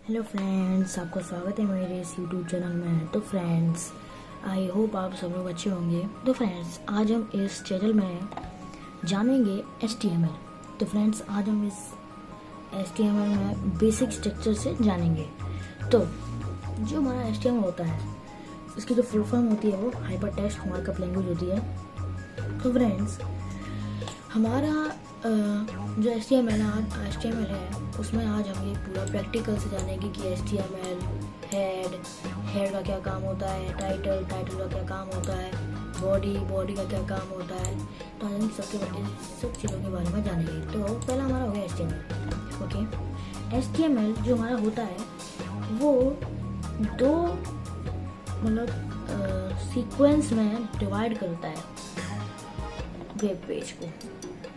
Hello friends, आपका स्वागत है मेरे इस यूट्यूब चैनल में। तो फ्रेंड्स, आई होप आप सब लोग अच्छे होंगे। तो फ्रेंड्स, आज हम इस चैनल में जानेंगे HTML। तो फ्रेंड्स, आज हम इस HTML में बेसिक स्ट्रक्चर से जानेंगे। तो जो हमारा HTML होता है, इसकी जो फुल फॉर्म होती है वो हाइपर टेक्स्ट मार्कअप लैंग्वेज होती है। तो फ्रेंड्स, हमारा जो HTML है उसमें आज हम ये पूरा प्रैक्टिकल से जानेंगे कि HTML हेड का क्या काम होता है, टाइटल का क्या काम होता है, बॉडी का क्या काम होता है। तो आज हम सब चीज़ों के बारे में जानेंगे। तो पहला हमारा हो गया HTML। ओके, HTML जो हमारा होता है वो दो सीक्वेंस में डिवाइड करता है वेब पेज को।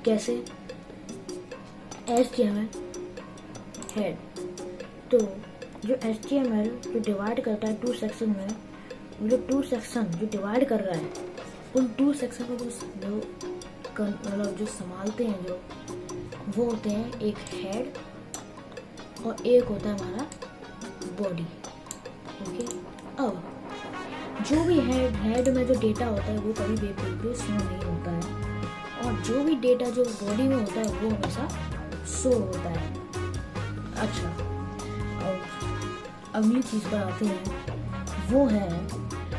कैसे? HTML हेड, तो जो HTML जो डिवाइड करता है टू सेक्शन में, जो टू सेक्शन जो डिवाइड कर रहा है, उन टू सेक्शन को जो संभालते हैं जो वो होते हैं एक हेड और एक होता है हमारा बॉडी। ओके, अब जो भी हेड में जो डेटा होता है वो कभी वेब पेज पे शो नहीं होता है, और जो भी डेटा जो बॉडी में होता है वो हमेशा शो होता है। अच्छा, अब अगली चीज़ पर आते हैं, वो है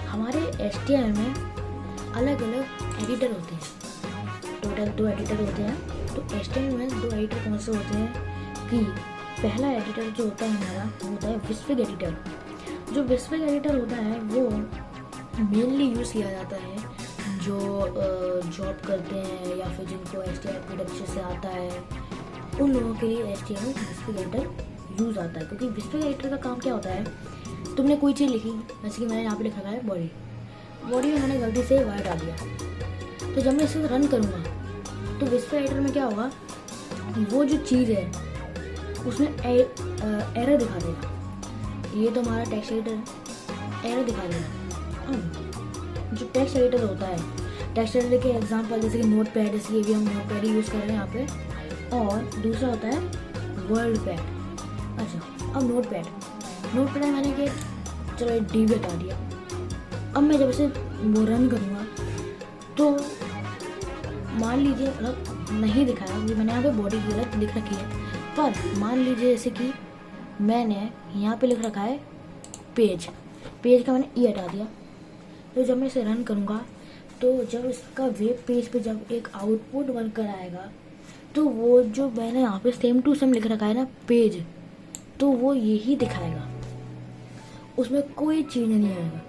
हमारे HTML में अलग अलग एडिटर होते हैं। टोटल 2 एडिटर होते हैं। तो HTML में 2 एडिटर कौन से होते हैं कि पहला एडिटर जो होता है हमारा वो होता है विस्फिग एडिटर। जो विस्फिग एडिटर होता है वो मेनली यूज़ किया जाता है जो जॉब करते हैं या फिर जिनको HTML कोड अच्छे से आता है, उन लोगों के लिए HTML विस्फिग एडिटर यूज़ आता है। क्योंकि विस्फिग एडिटर का काम क्या होता है, तुमने कोई चीज़ लिखी, जैसे कि मैंने यहाँ पे लिखा है बॉडी में मैंने गलती से वाई डाल दिया, तो जब मैं इसे रन करूँगा तो विस्फिग एडिटर में क्या होगा, वो जो चीज़ है उसमें एरर दिखा देगा। ये तो हमारा टेक्स्ट एडिटर एरर दिखा देगा। जो टेक्स्ट एडिटर होता है, टेक्स्ट एडिटर के एग्जांपल जैसे कि नोटपैड, इसलिए भी हम नोटपैड यूज़ कर रहे हैं यहाँ पे, और दूसरा होता है वर्ड पैड। अच्छा, अब नोटपैड में मैंने कि चलो डी बता दिया। अब मैं जब इसे रन करूँगा तो मान लीजिए नहीं दिखाया, मैंने यहाँ पे बॉडी गलत लिख रखी है, पर मान लीजिए जैसे कि मैंने यहाँ पे लिख रखा है पेज का मैंने ई हटा दिया। तो जब मैं इसे रन करूँगा तो जब इसका वेब पेज पे जब एक आउटपुट बनकर आएगा तो वो जो मैंने यहाँ पे सेम टू सेम लिख रखा है ना पेज, तो वो यही दिखाएगा, उसमें कोई चेंज नहीं आएगा।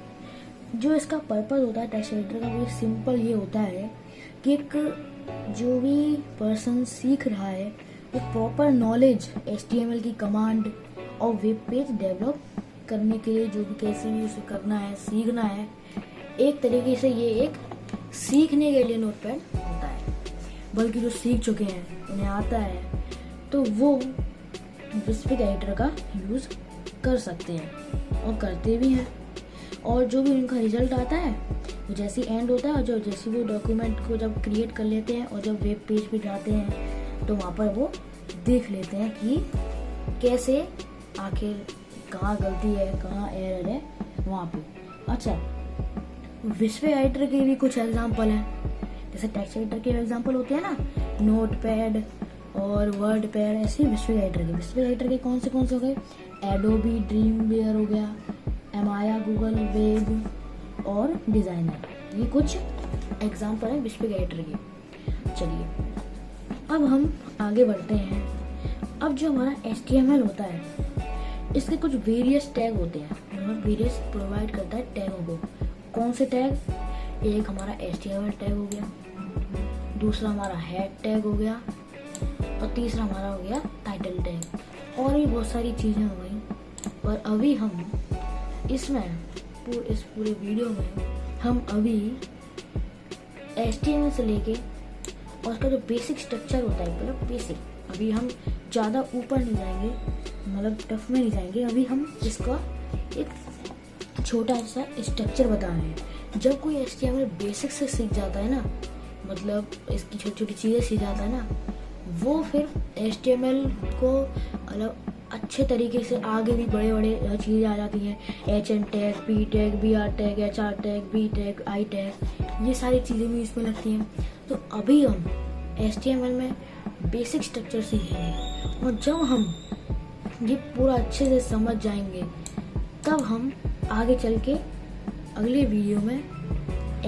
जो इसका पर्पस होता है टेक्स्ट एडिटर का वो सिंपल ये होता है कि एक जो भी पर्सन सीख रहा है वो प्रॉपर नॉलेज HTML की कमांड और वेब पेज डेवलप करने के लिए जो भी कैसे भी उसे करना है, सीखना है, एक तरीके से ये एक सीखने के लिए नोटपैड होता है। बल्कि जो सीख चुके हैं, उन्हें आता है, तो वो विस्फिग एडिटर का यूज़ कर सकते हैं और करते भी हैं। और जो भी उनका रिजल्ट आता है वो जैसे एंड होता है, और जो जैसे वो डॉक्यूमेंट को जब क्रिएट कर लेते हैं और जब वेब पेज पे जाते हैं तो वहाँ पर वो देख लेते हैं कि कैसे आखिर कहाँ गलती है, कहाँ एरर है वहाँ पे। अच्छा, विस्फिग एडिटर के भी कुछ एग्जाम्पल हैं, जैसे टेक्स्ट एडिटर के एग्जाम्पल होते हैं ना, नोटपैड और वर्ड पैड, ऐसे विस्फिग एडिटर के कौन से हो गए, एडोबी ड्रीमवीयर हो गया, एमाया गूगल वेब और डिज़ाइनर। ये कुछ एग्जाम्पल हैं विस्फिग एडिटर के। चलिए अब हम आगे बढ़ते हैं। अब जो हमारा HTML होता है, इसके कुछ वेरियस टैग होते हैं, वेरियस प्रोवाइड करता है टैगों को। कौन से टैग? एक हमारा HTML टैग हो गया, दूसरा हमारा हेड टैग हो गया, और तीसरा हमारा हो गया टाइटल टैग। और भी बहुत सारी चीज़ें हो गई, पर अभी हम इसमें इस पूरे वीडियो में हम अभी HTML से लेके और उसका जो बेसिक स्ट्रक्चर होता है, मतलब बेसिक, अभी हम ज़्यादा ऊपर नहीं जाएंगे, मतलब टफ में नहीं जाएंगे। अभी हम इसका एक छोटा सा स्ट्रक्चर बता रहे हैं। जब कोई HTML बेसिक से सीख जाता है ना, मतलब इसकी छोटी छोटी चीज़ें सीख जाता है ना, वो फिर HTML को अच्छे तरीके से आगे भी बड़े बड़े चीज़ें आ जाती हैं, HN tag, P tag, BR tag, HR tag, B tag, I tag, ये सारी चीज़ें भी इसमें लगती हैं। तो अभी हम HTML में बेसिक स्ट्रक्चर सीखेंगे, और जब हम ये पूरा अच्छे से समझ जाएंगे तब हम आगे चल के अगले वीडियो में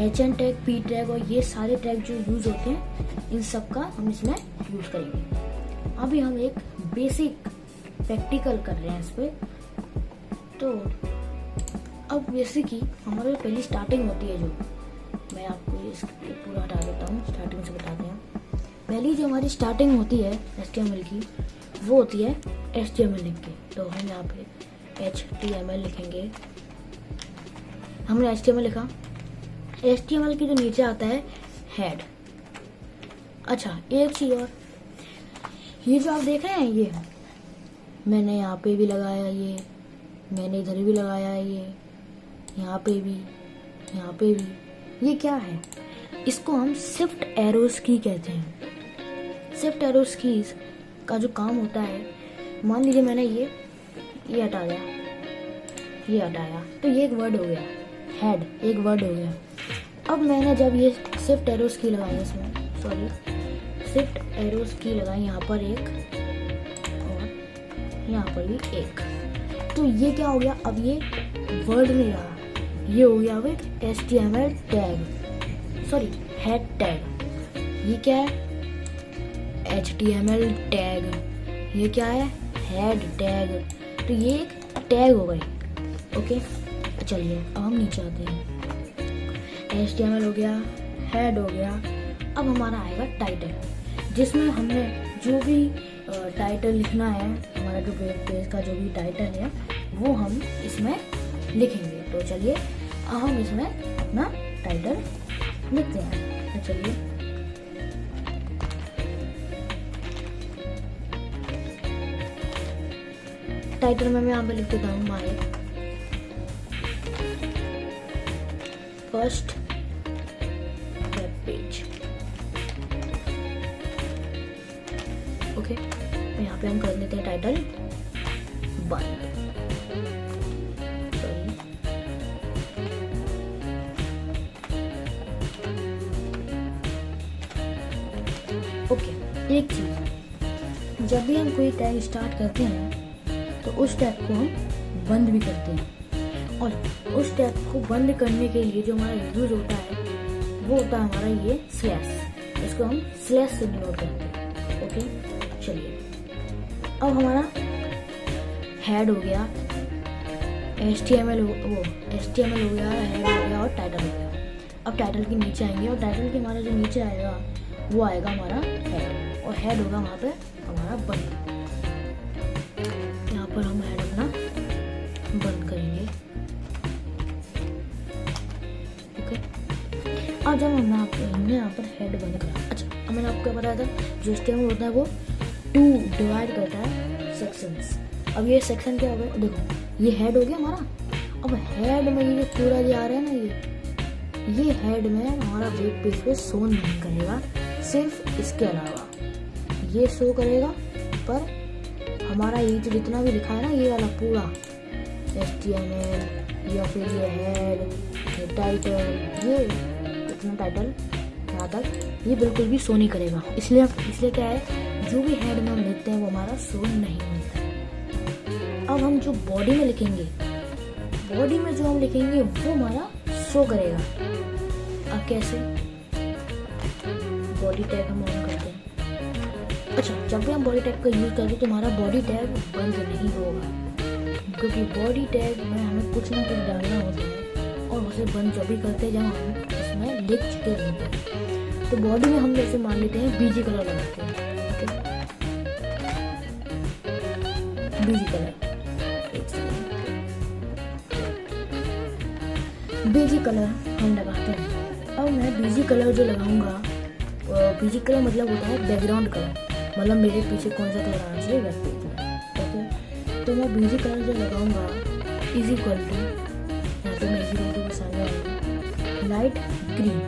HN टैग, P टैग और ये सारे टैग जो यूज़ होते हैं इन सब का हम इसमें यूज़ करेंगे। अभी हम एक बेसिक प्रैक्टिकल कर रहे हैं इस पर। तो अब बेसिक ही हमारी पहली स्टार्टिंग होती है, जो मैं आपको इस पूरा हटा देता हूँ, स्टार्टिंग से बताते हैं। पहली जो हमारी स्टार्टिंग होती है HTML की, वो होती है HTML लिख के। तो हम यहाँ पे HTML लिखेंगे। हमने HTML लिखा, HTML की जो नीचे आता है हेड। अच्छा, एक चीज़ और, ये जो आप देख रहे हैं, ये मैंने यहाँ पे भी लगाया, ये मैंने इधर भी लगाया, ये यहाँ पे भी, यहाँ पे भी। ये क्या है? इसको हम शिफ्ट एरोस की कहते हैं। शिफ्ट एरोस कीज का जो काम होता है, मान लीजिए मैंने ये हटा दिया, ये हटाया, तो ये एक वर्ड हो गया, हेड एक वर्ड हो गया। अब मैंने जब ये शिफ्ट एरोस की लगाई, इसमें शिफ्ट एरोस की लगाई यहाँ पर एक, और यहाँ पर भी एक, तो ये क्या हो गया? अब ये वर्ड नहीं रहा, ये हो गया अब एक HTML टैग, हेड टैग। ये क्या है? HTML tag. ये क्या है? Head tag. तो ये एक टैग हो गई। ओके, चलिए अब हम नीचे आते हैं। HTML हो गया, हेड हो गया। अब हमारा आएगा टाइटल, जिसमें हमने जो भी टाइटल लिखना है, हमारा जो वेब पेज का जो भी टाइटल है वो हम इसमें लिखेंगे। तो चलिए अब हम इसमें अपना टाइटल लिखते हैं। तो चलिए टाइटल में मैं यहाँ पे लिख देता हूँ my first web page. Okay, तो यहाँ पे हम कर देते हैं टाइटल बंद। ओके, एक चीज, जब भी हम कोई टैग स्टार्ट करते हैं तो उस टैग को हम बंद भी करते हैं, और उस टैग को बंद करने के लिए जो हमारा यूज होता है वो होता है हमारा ये स्लैश। इसको हम स्लैश से डिनोट करते हैं। ओके, चलिए अब हमारा हेड हो गया, HTML हो गया, हेड हो गया और टाइटल हो गया। अब टाइटल के नीचे आएंगे, और टाइटल के हमारा जो नीचे आएगा वो आएगा हमारा हेड, और हेड होगा वहाँ पे हमारा बंद। यहाँ पर हम हेड अपना बंद करेंगे। ओके, अब जब हमने यहाँ पर हेड बंद करा। अच्छा, अब मैंने आपको क्या बताया था, जो HTML होता है वो 2 डिवाइड करता है सेक्शंस। अब ये सेक्शन क्या होगा? देखो, ये हेड हो गया हमारा। अब हेड में ये पूरा जो आ रहा है ना, ये हेड में हमारा वेब पेज पे शो नहीं करेगा, सिर्फ इसके अलावा ये शो करेगा। पर हमारा ये जो जितना भी लिखा है ना, ये वाला पूरा HTML या फिर ये हेड, ये टाइटल, ये इतना टाइटल यहाँ तक, ये बिल्कुल भी शो नहीं करेगा। इसलिए क्या है, जो भी हेड में हम लिखते हैं वो हमारा शो नहीं होता है। अब हम जो बॉडी में लिखेंगे, बॉडी में जो हम लिखेंगे वो हमारा शो करेगा। अब कैसे? बॉडी टैग हम ऑन करते हैं। अच्छा, जब भी हम बॉडी टैग का यूज करते हैं तो हमारा बॉडी टैग बंद नहीं होगा, क्योंकि बॉडी टैग में हमें कुछ ना कुछ डालना होता है, और उसे बंद जब भी करते हैं जब हम इसमें लिख चुके होते हैं। तो बॉडी में हम जैसे मान लेते हैं BG कलर लगाते हैं। BG कलर हम लगाते हैं। अब मैं BG कलर जो लगाऊंगा, BG कलर मतलब होता है बैकग्राउंड कलर, मतलब मेरे पीछे कौन सा कलर आना चाहिए वेब पेज में। ओके, तो मैं BG कलर जो लगाऊंगा इज इक्वल टू, यहाँ पे मैं इज इक्वल टू के सामने आऊँगा लाइट ग्रीन।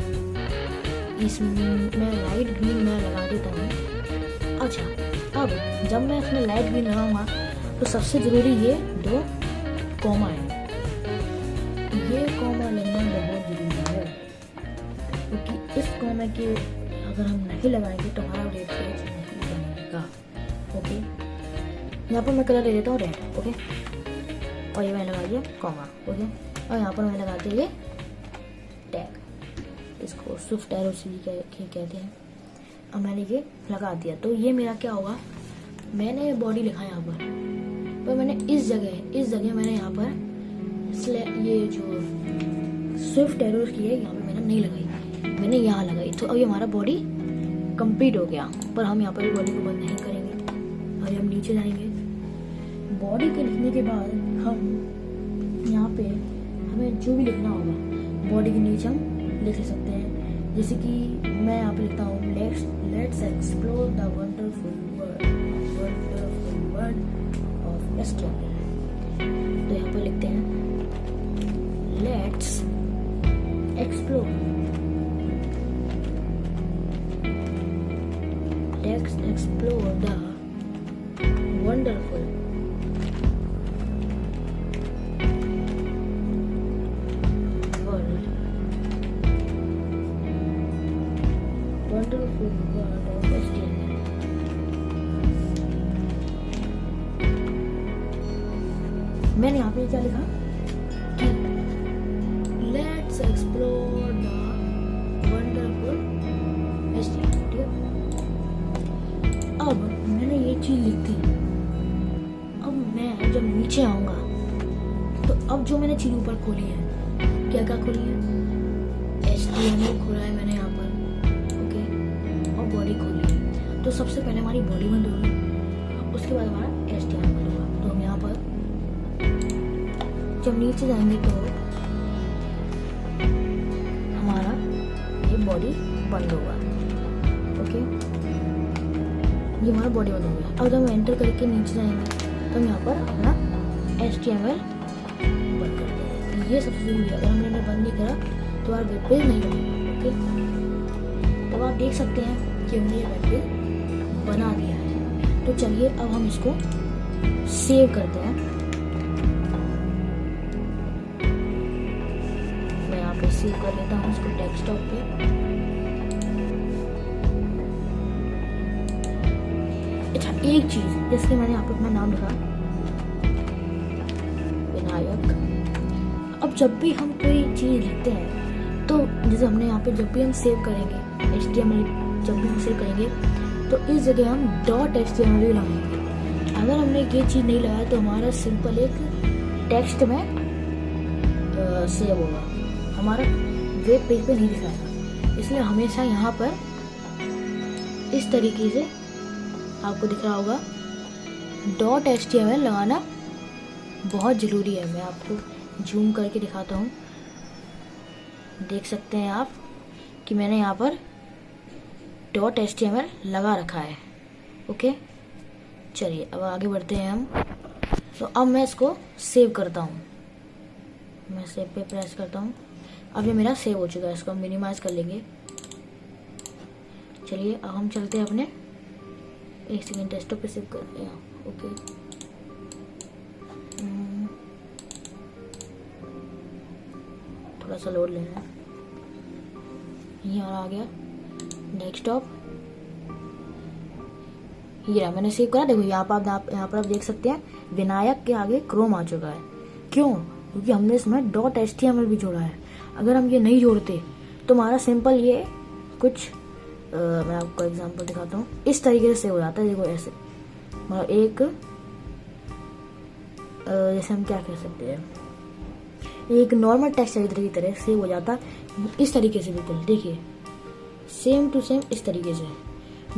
इसमें मैं लाइट ग्रीन मैं लगा देता हूँ। अच्छा, अब जब मैं इसमें लाइट ग्रीन लगाऊंगा तो सबसे ज़रूरी ये 2 कॉमा है, ये कॉमा लगना बहुत ज़रूरी है, क्योंकि इस कॉमा के अगर हम नहीं लगाएंगे तो हमारा वेब पेज नहीं बनेगा। ओके, यहाँ पर मैं कलर ले लेता हूँ रेड। ओके, और ये मैंने लगा दिया कॉमा। ओके, और यहाँ पर मैंने लगा दिया ये टैग, इसको स्विफ्ट एरो सी कहते हैं। अब मैंने ये लगा दिया, तो ये मेरा क्या होगा, मैंने बॉडी लिखा यहाँ पर मैंने इस जगह मैंने यहाँ पर ये जो स्विफ्ट एरोज की है यहाँ पे मैंने नहीं लगाई, मैंने यहाँ लगाई। तो अब ये हमारा बॉडी कंप्लीट हो गया। पर हम यहाँ पर भी बॉडी को बंद नहीं करेंगे, अभी हम नीचे जाएंगे। बॉडी के लिखने के बाद हम यहाँ पे हमें जो भी लिखना होगा बॉडी के नीचे हम लिख सकते हैं। जैसे कि मैं यहाँ पे लिखता हूँ let's explore the wonderful world of astronomy. तो यहाँ पर लिखते हैं let's explore the wonderful world of astronomy. मैंने यहाँ पे क्या लिखा कि let's explore the wonderful astronomy. ठीक है, अब मैंने ये चीज लिख दी। अब मैं जब नीचे आऊंगा तो अब जो मैंने चीज ऊपर खोली है, क्या क्या खोली है, HTML खोला है मैंने यहाँ पर। ओके, और बॉडी खोली है। तो सबसे पहले हमारी बॉडी बंद होगी, उसके बाद हमारा HTML बंद होगा। तो हम यहाँ पर जब नीचे जाएंगे तो हमारा ये बॉडी बंद होगा। ओके, ये हमारा बॉडी बंद हो गया। अब जब हम एंटर करके नीचे जाएंगे तो हम यहाँ पर अपना HTML बंद कर देंगे। ये सबसे जरूरी है, अगर हमने बंद नहीं करा तो हमारा वेब पेज नहीं बनेगा। ओके, तब आप देख सकते हैं कि हमने ये वेब पेज बना दिया है। तो चलिए अब हम इसको सेव करते हैं। मैं यहाँ पे सेव कर लेता हूँ इसको डेस्कटॉप पे। अच्छा, एक चीज, जैसे मैंने यहाँ पे अपना नाम लिखा विनायक। अब जब भी हम कोई चीज लिखते हैं तो जैसे हमने यहाँ पे जब भी हम सेव करेंगे HTML, जब भी हम सेव करेंगे तो इस जगह हम .html भी लगाएंगे। अगर हमने ये चीज नहीं लगाया तो हमारा सिंपल एक टेक्स्ट में सेव होगा, हमारा वेब पेज पे नहीं दिखाएगा। इसलिए हमेशा यहाँ पर इस तरीके से आपको दिख रहा होगा .html लगाना बहुत ज़रूरी है। मैं आपको जूम करके दिखाता हूँ, देख सकते हैं आप कि मैंने यहाँ पर .html लगा रखा है। ओके, चलिए अब आगे बढ़ते हैं हम। तो अब मैं इसको सेव करता हूँ, मैं सेव पे प्रेस करता हूँ। अब ये मेरा सेव हो चुका है, इसको हम मिनिमाइज कर लेंगे। चलिए अब हम चलते हैं अपने, एक सेकेंड, डेस्कटॉप पे सेव करते हैं। ओके, थोड़ा सा लोड लेना है। यहाँ आ गया डेस्कटॉप, ये रहा, मैंने सेव करा। देखो यहाँ पर आप देख सकते हैं विनायक के आगे क्रोम आ चुका है। क्यों? क्योंकि हमने इसमें .html भी जोड़ा है। अगर हम ये नहीं जोड़ते तो हमारा सिंपल ये कुछ मैं आपको एग्जांपल दिखाता हूँ, इस तरीके से सेव हो जाता है। देखो ऐसे, मतलब एक जैसे हम क्या कह सकते हैं, एक नॉर्मल टेक्स्ट एडिटर की तरह सेव हो जाता इस तरीके से। बिल्कुल देखिए, सेम टू सेम इस तरीके से।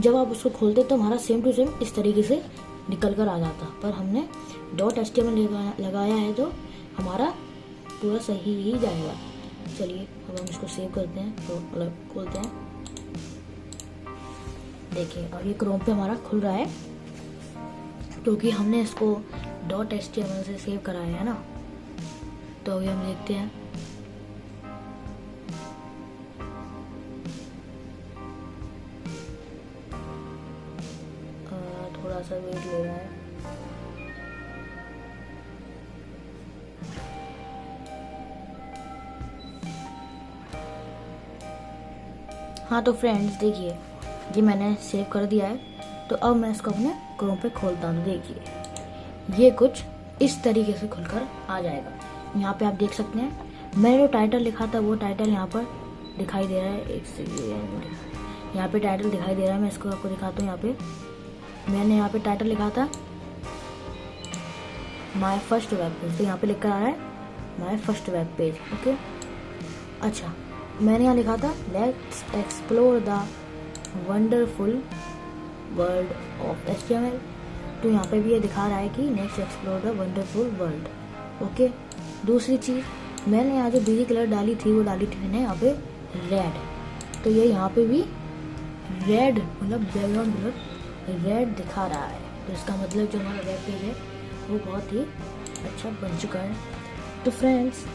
जब आप उसको खोलते तो हमारा सेम टू सेम इस तरीके से निकल कर आ जाता। पर हमने .html लगाया है तो हमारा पूरा सही ही जाएगा। चलिए अब हम इसको सेव करते हैं, तो मतलब खोलते हैं। देखिए और ये क्रोम पे हमारा खुल रहा है क्योंकि हमने इसको .html से सेव कराया है ना। तो अभी हम देखते हैं, थोड़ा सा वेट ले रहा है। हाँ तो फ्रेंड्स देखिए, ये मैंने सेव कर दिया है। तो अब मैं इसको अपने क्रोम पे खोलता हूँ। देखिए ये कुछ इस तरीके से खुलकर आ जाएगा। यहाँ पे आप देख सकते हैं मैंने जो टाइटल लिखा था वो टाइटल यहाँ पर दिखाई दे रहा है। एक सेकेंड, यहाँ पे टाइटल दिखाई दे रहा है। मैं इसको आपको दिखाता हूँ। यहाँ पे मैंने यहाँ पे टाइटल लिखा था माय फर्स्ट वेब पेज, तो यहाँ पे लिखकर आ रहा है my first web page. Okay, अच्छा मैंने यहाँ लिखा था let's explore the wonderful world of HTML, तो यहाँ पे भी ये दिखा रहा है कि next explore the wonderful world. Okay, दूसरी चीज़ मैंने यहाँ जो बिजी कलर डाली थी वो डाली थी मैंने यहाँ पे रेड, तो ये यहाँ पे भी रेड मतलब बैकग्राउंड कलर रेड दिखा रहा है। तो इसका मतलब जो हमारा वेब पेज है वो बहुत ही अच्छा बन चुका है। तो फ्रेंड्स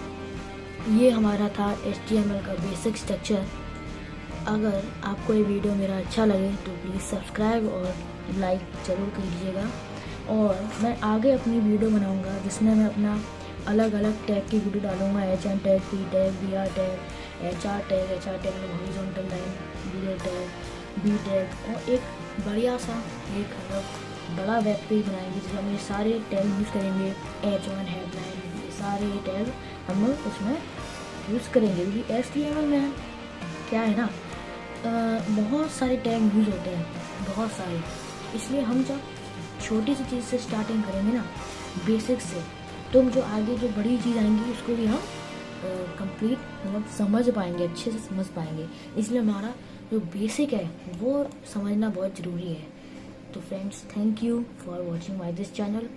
ये हमारा था HTML का बेसिक स्ट्रक्चर। अगर आपको ये वीडियो मेरा अच्छा लगे तो प्लीज़ सब्सक्राइब और लाइक ज़रूर कीजिएगा। और मैं आगे अपनी वीडियो बनाऊंगा जिसमें मैं अपना अलग अलग टैग की वीडियो डालूंगा। HM tag, P tag, BR tag, HR tag, HR tag में horizontal line, BL tag, B tag, और एक बढ़िया सा एक बड़ा वेब पेज बनाएंगे जिसमें हम ये सारे टैग यूज़ करेंगे। H1 हेडलाइन, ये सारे टैग हम उसमें यूज़ करेंगे क्योंकि HTML में क्या है ना, बहुत सारे टैग यूज़ होते हैं, बहुत सारे। इसलिए हम जब छोटी सी चीज़ से स्टार्टिंग करेंगे ना, बेसिक से, तो जो आगे जो बड़ी चीज़ आएंगी उसको भी हम कंप्लीट मतलब समझ पाएंगे, अच्छे से समझ पाएंगे। इसलिए हमारा जो बेसिक है वो समझना बहुत ज़रूरी है। तो friends thank you for watching my this channel.